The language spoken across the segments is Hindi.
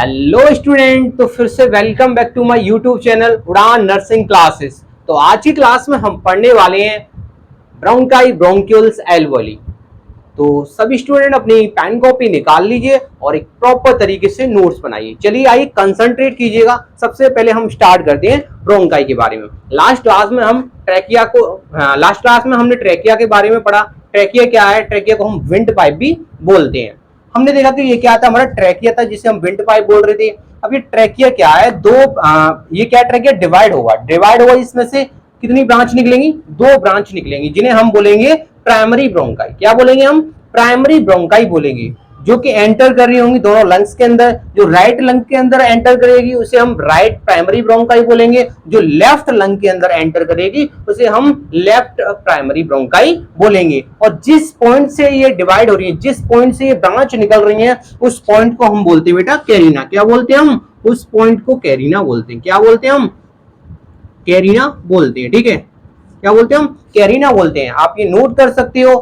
हेलो स्टूडेंट, तो फिर से welcome back to my YouTube channel Udaan nursing classes. तो आज की क्लास में हम पढ़ने वाले हैं ब्रोंकाई, ब्रोंक्यूल्स, एल्वोली। तो सभी स्टूडेंट अपनी पेन कॉपी निकाल लीजिए और एक प्रॉपर तरीके से नोट्स बनाइए। चलिए आइए कंसंट्रेट कीजिएगा। सबसे पहले हम स्टार्ट करते हैं ब्रोंकाई के बारे में। लास्ट क्लास में हमने ट्रैकिया के बारे में पढ़ा। ट्रैकिया क्या है? ट्रैकिया को हम विंड पाइप भी बोलते हैं। हमने देखा कि ये क्या था, हमारा ट्रैकिया था जिसे हम विंड पाइप बोल रहे थे। अब ये ट्रैकिया क्या है? ये क्या ट्रैकिया डिवाइड होगा। इसमें से कितनी ब्रांच निकलेंगी? दो ब्रांच निकलेंगी जिन्हें हम बोलेंगे प्राइमरी ब्रोंकाई। क्या बोलेंगे हम? प्राइमरी ब्रोंकाई बोलेंगे, जो कि एंटर कर रही होंगी दोनों लंग्स के अंदर। जो राइट लंग के अंदर एंटर करेगी उसे हम राइट प्राइमरी ब्रोंकाई बोलेंगे। जो लेफ्ट लंग के अंदर एंटर करेगी उसे हम लेफ्ट प्राइमरी ब्रोंकाई बोलेंगे। और जिस पॉइंट से ये डिवाइड हो रही है, जिस पॉइंट से ये ब्रांच निकल रही है, उस पॉइंट को हम बोलते हैं बेटा कैरिना। क्या बोलते हैं हम? उस पॉइंट को कैरिना बोलते हैं। क्या बोलते हैं हम? कैरिना बोलते हैं। ठीक है, क्या बोलते हैं हम? कैरिना बोलते हैं। आप ये नोट कर सकते हो।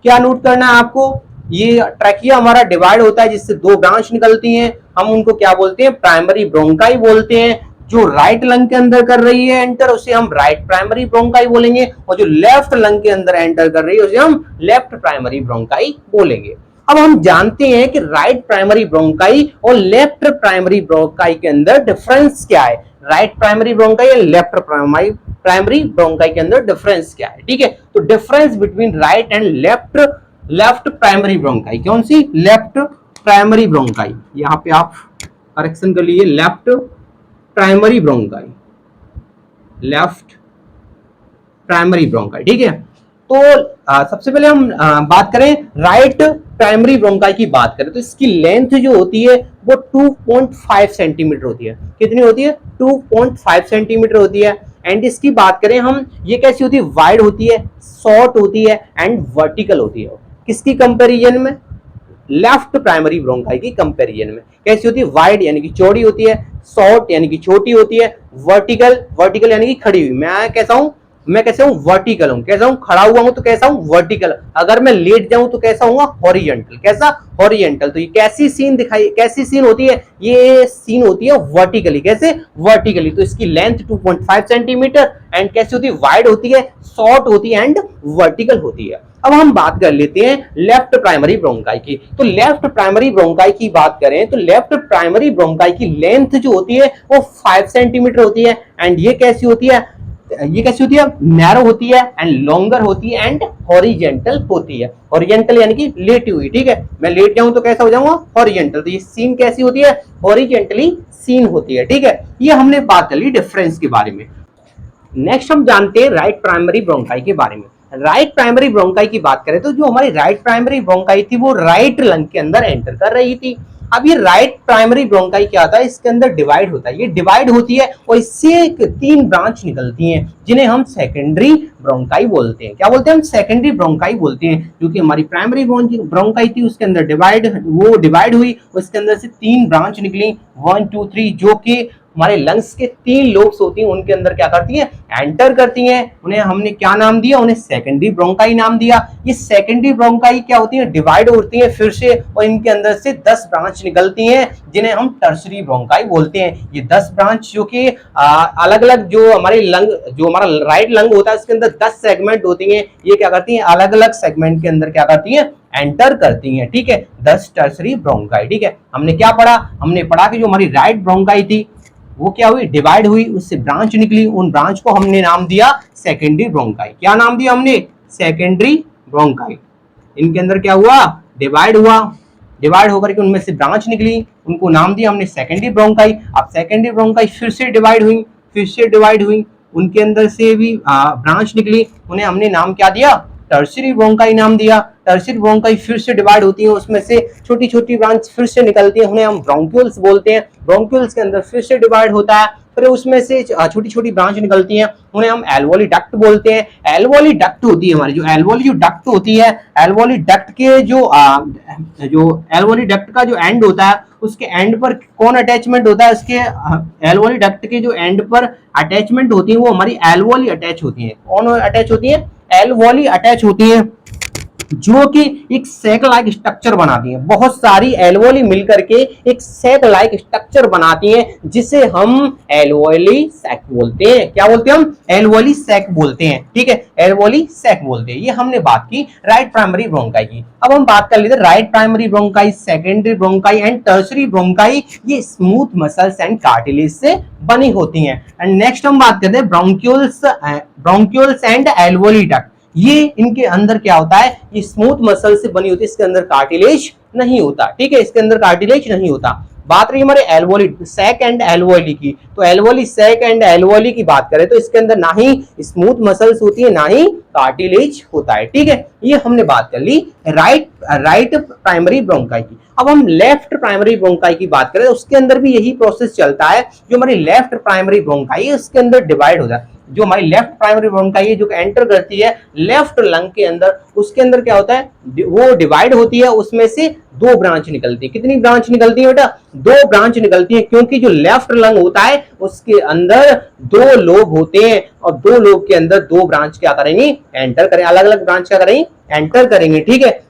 क्या नोट करना है आपको? ये ट्रैकिया हमारा डिवाइड होता है जिससे दो ब्रांच निकलती हैं, हम उनको क्या बोलते हैं? प्राइमरी ब्रोंकाई बोलते हैं। जो राइट लंग के अंदर कर रही है एंटर, उसे हम राइट प्राइमरी ब्रोंकाई बोलेंगे। और जो लेफ्ट लंग के अंदर एंटर कर रही है उसे हम लेफ्ट प्राइमरी ब्रोंकाई बोलेंगे। अब हम जानते हैं कि राइट प्राइमरी ब्रोंकाई और लेफ्ट प्राइमरी ब्रोंकाई के अंदर डिफरेंस क्या है। राइट प्राइमरी ब्रोंकाई और लेफ्ट प्राइमरी ब्रोंकाई के अंदर डिफरेंस क्या है? ठीक है, तो difference between right and left primary bronchi कौन सी? Left primary bronchi. यहां पे आप करेक्शन कर लीजिए, left primary bronchi, left primary bronchi. ठीक है, तो सबसे पहले हम बात करें राइट प्राइमरी ब्रोंकाई की बात करें तो इसकी लेंथ जो होती है वो 2.5 सेंटीमीटर होती है। कितनी होती है? 2.5 सेंटीमीटर होती है। एंड इसकी बात करें हम, ये कैसी होती है? वाइड होती है, शॉर्ट होती है एंड वर्टिकल होती है। किसकी कंपैरिजन में? लेफ्ट प्राइमरी ब्रोंकाई की कंपैरिजन में। कैसी होती है? वाइड यानी कि चौड़ी होती है, शॉर्ट यानी कि छोटी होती है, वर्टिकल यानी कि खड़ी हुई। मैं कैसे हूं? वर्टिकल हूं। कैसा हूं? खड़ा हुआ हूं तो कैसा हूं? वर्टिकल। अगर मैं लेट जाऊं तो कैसा हूँ? हॉरिजॉन्टल। कैसा? हॉरिजॉन्टल। तो ये कैसी सीन होती है? ये सीन होती है वर्टिकली। कैसे? वर्टिकली। तो इसकी लेंथ 2.5 सेंटीमीटर एंड कैसी होती है? वाइड होती है, शॉर्ट होती है एंड वर्टिकल होती है। अब हम बात कर लेते हैं लेफ्ट प्राइमरी ब्रोंकाई की। तो लेफ्ट प्राइमरी ब्रोंकाई की बात करें तो लेफ्ट प्राइमरी ब्रोंकाई की लेंथ जो होती है वो 5 सेंटीमीटर होती है। एंड ये कैसी होती है? नैरो होती है एंड लॉन्गर होती है एंड हॉरिजेंटल होती है। हॉरिजेंटल यानी कि लेटी हुई। ठीक है, मैं लेट जाऊं तो कैसा हो जाऊंगा? हॉरिजेंटल। तो ये सीन कैसी होती है? हॉरिजेंटली सीन होती है। ठीक है, ये हमने बात कर ली डिफरेंस के बारे में। नेक्स्ट हम जानते हैं राइट प्राइमरी ब्रोंकाई के बारे में। राइट प्राइमरी ब्रोंकाई की बात करें तो जो हमारी राइट प्राइमरी ब्रोंकाई थी वो राइट लंग के अंदर एंटर कर रही थी। अब ये राइट प्राइमरी ब्रोंकाई क्या होता है? इसके अंदर डिवाइड होता है। ये डिवाइड होती है और इससे 3 ब्रांच निकलती हैं जिन्हें हम सेकेंडरी ब्रोंकाई बोलते हैं। क्या बोलते हैं हम? सेकेंडरी ब्रोंकाई बोलते हैं। क्योंकि हमारी प्राइमरी ब्रोंकाई थी उसके अंदर डिवाइड हुई, उसके अंदर से 3 ब्रांच निकली, 1 2 3, जो कि हमारे लंग्स के 3 लोब्स होती हैं उनके अंदर क्या करती हैं? एंटर करती हैं। उन्हें हमने क्या नाम दिया? उन्हें सेकेंडरी ब्रोंकाई नाम दिया। ये सेकेंडरी ब्रोंकाई क्या होती है? डिवाइड होती है फिर से, और इनके अंदर से 10 ब्रांच निकलती हैं जिन्हें हम टर्शरी ब्रोंकाई बोलते हैं। ये 10 ब्रांच जो कि अलग अलग, जो हमारा राइट लंग होता है उसके अंदर 10 सेगमेंट होती हैं। ये क्या करती हैं? अलग अलग सेगमेंट के अंदर क्या करती हैं? एंटर करती हैं। ठीक है, 10 टर्शरी ब्रोंकाई। ठीक है, हमने क्या पढ़ा? हमने पढ़ा कि जो हमारी राइट ब्रोंकाई थी वो क्या हुई? डिवाइड हुई, उससे ब्रांच निकली। उन ब्रांच को हमने नाम दिया सेकेंडरी ब्रोंकाई। क्या नाम दिया हमने? Secondary bronchi. इनके अंदर क्या हुआ? डिवाइड हुआ, डिवाइड होकर के उनमें से ब्रांच निकली, उनको नाम दिया हमने सेकेंडरी ब्रोंकाई। अब सेकेंडरी ब्रोंकाई फिर से डिवाइड हुई, उनके अंदर से भी ब्रांच निकली, उन्हें हमने नाम क्या दिया? टर्शियरी ब्रोंकाई नाम दिया। टर्शियरी ब्रोंकाई फिर से डिवाइड होती है, उसमें से छोटी छोटी ब्रांच फिर से निकलती है, उन्हें हम ब्रोंक्यूल्स बोलते हैं। ब्रोंक्यूल्स के अंदर फिर से डिवाइड होता है, फिर उसमें से छोटी छोटी ब्रांच निकलती हैं, उन्हें हम एल्वोली डक्ट बोलते हैं। एल्वोली डक्ट होती है हमारी, जो एल्वोली डक्ट होती है, एल्वोली डक्ट के जो एल्वोली डक्ट का जो एंड होता है उसके एंड पर कौन अटैचमेंट होता है? उसके एल्वोली डक्ट के जो एंड पर अटैचमेंट होती है वो हमारी एल्वोली अटैच होती है। कौन अटैच होती है? एल्वोली अटैच होती है। जो कि एक सैक लाइक स्ट्रक्चर बनाती हैं। बहुत सारी एल्वोली मिलकर के एक सैक लाइक स्ट्रक्चर बनाती हैं, जिसे हम एल्वोली सैक बोलते हैं। क्या बोलते हैं हम? एल्वोली सैक बोलते हैं। ठीक है, एल्वोली सैक बोलते हैं। ये हमने बात की राइट प्राइमरी ब्रोंकाई की। अब हम बात कर लेते हैं right primary bronchi, secondary bronchi and tertiary bronchi. ये स्मूथ मसल्स एंड कार्टिलेज से बनी होती हैं। एंड नेक्स्ट हम बात करते हैं ब्रोंक्यूल्स एंड एल्वोली डक्ट। ये इनके अंदर क्या होता है? ये स्मूथ मसल से बनी होती है, इसके अंदर कार्टिलेज नहीं होता। ठीक है, इसके अंदर कार्टिलेज नहीं होता। बात रही हमारे एल्वोली सैक एंड एल्वोली की, तो एल्वोली सैक एंड एल्वोली की बात करें तो इसके अंदर ना ही स्मूथ मसल्स होती है, ना ही कार्टिलेज होता है। ठीक है, ये हमने बात कर ली राइट प्राइमरी ब्रोंकाई की। अब हम लेफ्ट प्राइमरी ब्रोंकाई की बात करें तो उसके अंदर भी यही प्रोसेस चलता है। जो हमारी लेफ्ट प्राइमरी ब्रोंकाई है उसके अंदर डिवाइड हो जाता है। जो हमारी लेफ्ट प्राइमरी ब्रोंकाई है जो एंटर करती है लेफ्ट लंग के अंदर, उसके अंदर क्या होता है? वो डिवाइड होती है, उसमें से दो ब्रांच निकलती है। कितनी ब्रांच निकलती है बेटा? दो ब्रांच निकलती है, क्योंकि जो लेफ्ट लंग होता है उसके अंदर दो लोब होते हैं, और दो लोब के अंदर दो ब्रांच क्या करेंगे? एंटर करें, अलग अलग ब्रांच क्या करेंगे? एंटर करेंगे। ठीक है,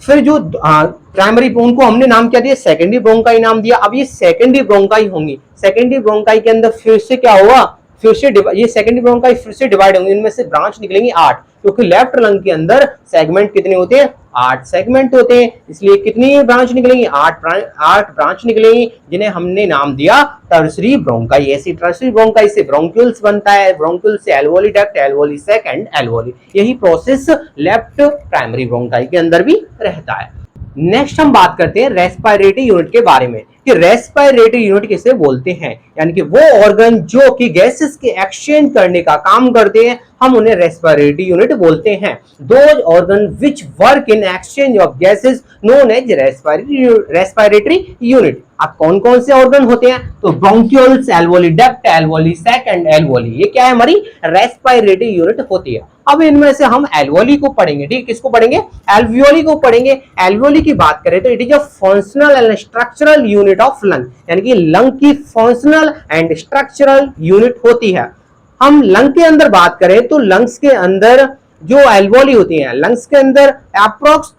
फिर जो प्राइमरी ब्रोंक को हमने नाम क्या दिया? सेकेंडरी ब्रोंकाई नाम दिया। अब ये सेकेंडरी ब्रोंकाई होंगी। सेकेंडरी ब्रोंकाई के अंदर फिर से क्या होगा? फिर से ये सेकेंडरी ब्रोंकाई फिर से डिवाइड होंगे, इनमें से ब्रांच निकलेंगी 8, क्योंकि लेफ्ट लंग के अंदर सेगमेंट कितने होते हैं? 8 सेगमेंट होते हैं, इसलिए कितनी ब्रांच निकलेंगी? 8 ब्रांच निकलेंगी, जिन्हें हमने नाम दिया टर्सरी ब्रोंकाई। ऐसी टर्सरी ब्रोंकाई से ब्रोंक्यूल्स बनता है, ब्रोंक्यूल से alveoli duct, alveoli sac and alveoli. यही प्रोसेस लेफ्ट प्राइमरी ब्रोंकाई के अंदर भी रहता है। नेक्स्ट हम बात करते हैं रेस्पिरेटरी यूनिट के बारे में कि रेस्पिरेटरी यूनिट किसे बोलते हैं, यानी कि वो ऑर्गन जो कि गैसेस के एक्सचेंज करने का काम करते हैं, हम उन्हें रेस्पिरेटरी यूनिट बोलते हैं। Those organ which work in exchange of gases known as respiratory unit. अब कौन कौन से ऑर्गन होते हैं? तो bronchioles, alveoli duct, alveoli sac and alveoli, ये क्या है? हमारी रेस्पिरेटरी यूनिट होती है। अब इनमें से हम एल्वोली को पढ़ेंगे। ठीक, किसको पढ़ेंगे? एल्वियोली को पढ़ेंगे। एल्वियोली की बात करें तो it is a functional and structural unit of lung, यानी कि लंग की फंक्शनल एंड स्ट्रक्चरल यूनिट होती है। हम लंग के अंदर बात करें तो लंग्स के अंदर जो एल्वोली होती हैं, लंग्स के अंदर अप्रोक्स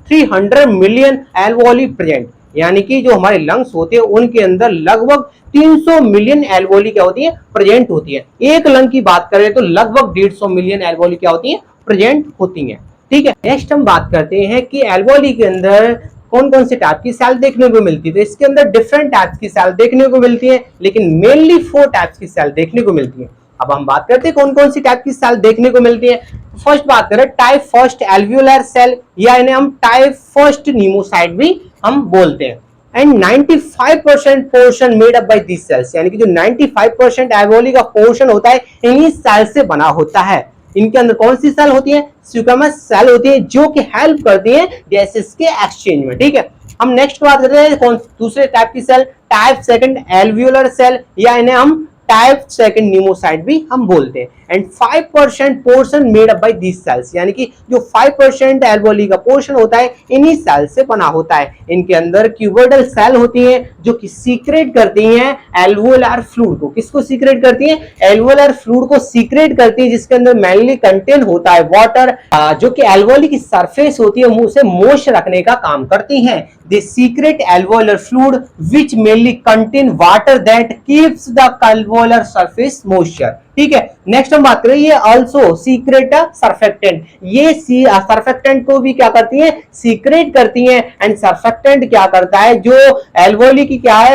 300 मिलियन एल्वोली प्रेजेंट, यानी कि जो हमारे लंग्स होते हैं उनके अंदर लगभग 300 मिलियन एल्वोली क्या होती है? प्रेजेंट होती है। एक लंग की बात करें तो लगभग 150 मिलियन एल्वोली क्या होती है? प्रेजेंट होती है। ठीक है, नेक्स्ट हम बात करते हैं कि एल्वोली के अंदर कौन कौन से टाइप की सेल देखने को मिलती है। तो इसके अंदर डिफरेंट टाइप्स की सेल देखने को मिलती है, लेकिन मेनली 4 टाइप्स की सेल देखने को मिलती है। अब हम बात करते हैं कौन कौन सी टाइप की सेल देखने को मिलती है। फर्स्ट बात करें टाइप फर्स्ट एल्वियोलर सेल, या इन्हें हम टाइप फर्स्ट न्यूमोसाइट भी हम बोलते हैं। And 95% portion made up by this cells, यानी कि जो 95% एल्वियोली का पोर्शन होता है इन्हीं सेल से बना होता है। इनके अंदर कौन सी सेल होती है? स्क्वैमस सेल होती है, जो कि हेल्प करती है गैसेस के एक्सचेंज में। ठीक है, हम नेक्स्ट बात करते हैं कौन दूसरे टाइप की cell, type second alveolar cell, या इन्हें हम टाइप सेकंड न्यूमोसाइट भी हम बोलते हैं। And 5% portion made up by this cells, यानी कि जो 5% एल्वोली का पोर्शन होता है इन्हीं सेल से बना होता है। इनके अंदर क्यूबोइडल सेल होती हैं जो कि सीक्रेट करती हैं एल्वोलार फ्लूइड को। किसको सीक्रेट करती हैं? एल्वोलार फ्लूइड को सीक्रेट करती है, जिसके अंदर मेनली कंटेन होता है वाटर, जो कि एल्वोली की सरफेस होती है मुंह से मोश रखने का काम करती हैं। They secrete alveolar fluid which mainly contain water that keeps the alveolar surface moisture। ठीक है, नेक्स्ट हम बात करें ये ऑल्सो सीक्रेट सर्फेक्टेंट, ये सर्फेक्टेंट को भी क्या करती है? सीक्रेट करती है। एंड सर्फेक्टेंट क्या करता है? जो एल्वोली की क्या है?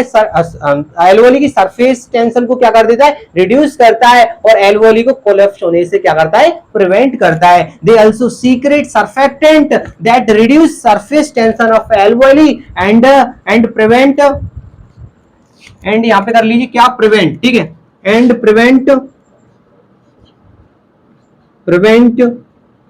एल्वोली की सरफेस टेंशन को क्या कर देता है? रिड्यूस करता है, और एल्वोली को कोलैप्स होने से क्या करता है? प्रिवेंट करता है। They also secret surfactant that reduce surface tension of alveoli and prevent, and यहां पे कर लीजिए क्या? प्रिवेंट। ठीक है, and prevent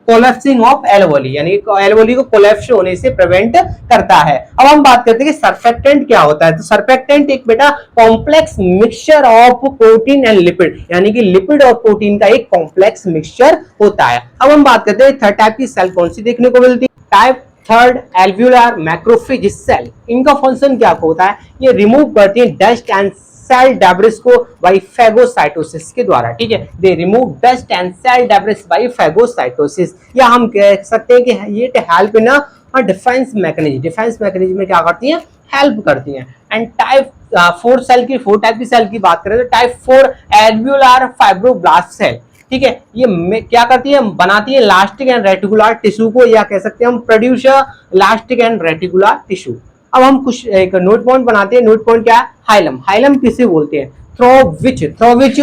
collapsing of alveoli, यानी एल्वोली को कोलैप्स होने से प्रिवेंट करता है। अब हम बात करते हैं कि सर्फेक्टेंट क्या होता है। तो सर्फेक्टेंट एक बेटा complex mixture of protein and lipid, यानी कि लिपिड और प्रोटीन का एक कॉम्प्लेक्स मिक्सचर होता है। अब हम बात करते हैं थर्ड टाइप की सेल कौन सी देखने को मिलती है। Type third alveolar macrophage cell, इनका फंक्शन क्या होता है? ये रिमूव करती है डस्ट एंड सेल डेब्रिस को बाय फेगोसाइटोसिस के द्वारा, ठीक है। They remove dust and cell debris by phagocytosis, या हम कह सकते हैं कि ये हेल्प इन डिफेंस मैकेनिज्म में क्या करती हैं, हेल्प करती हैं। एंड टाइप 4 सेल की 4 टाइप की सेल की बात करें तो टाइप 4 एल्वियोलार फाइब्रोब्लास्ट सेल, ठीक है, ये क्या करती है, बनाती है इलास्टिक एंड रेटिकुलर टिश्यू को, या कह सकते हैं हम produce elastic and reticular tissue. अब हम कुछ एक नोट पॉइंट बनाते हैं। नोट पॉइंट क्या है, हाइलम। हाइलम किसे बोलते हैं, through which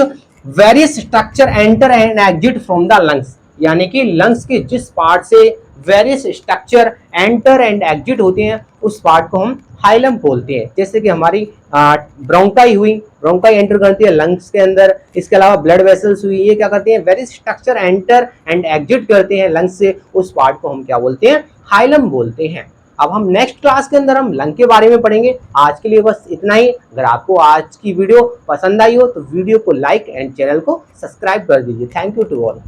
various structure enter and exit from the lungs, यानी कि लंग्स के जिस पार्ट से various structure enter and exit होते हैं उस पार्ट को हम हाइलम बोलते हैं। जैसे कि हमारी ब्रोंकाई हुई, ब्रोंकाई एंटर करती है लंग्स के अंदर, इसके अलावा ब्लड वेसल्स हुई, ये क्या करते हैं, various structure enter and exit करते हैं लंग्स से, उस पार्ट को हम क्या बोलते हैं, हाइलम बोलते हैं। अब हम नेक्स्ट क्लास के अंदर हम लंग के बारे में पढ़ेंगे। आज के लिए बस इतना ही। अगर आपको आज की वीडियो पसंद आई हो तो वीडियो को लाइक एंड चैनल को सब्सक्राइब कर दीजिए। Thank you to all.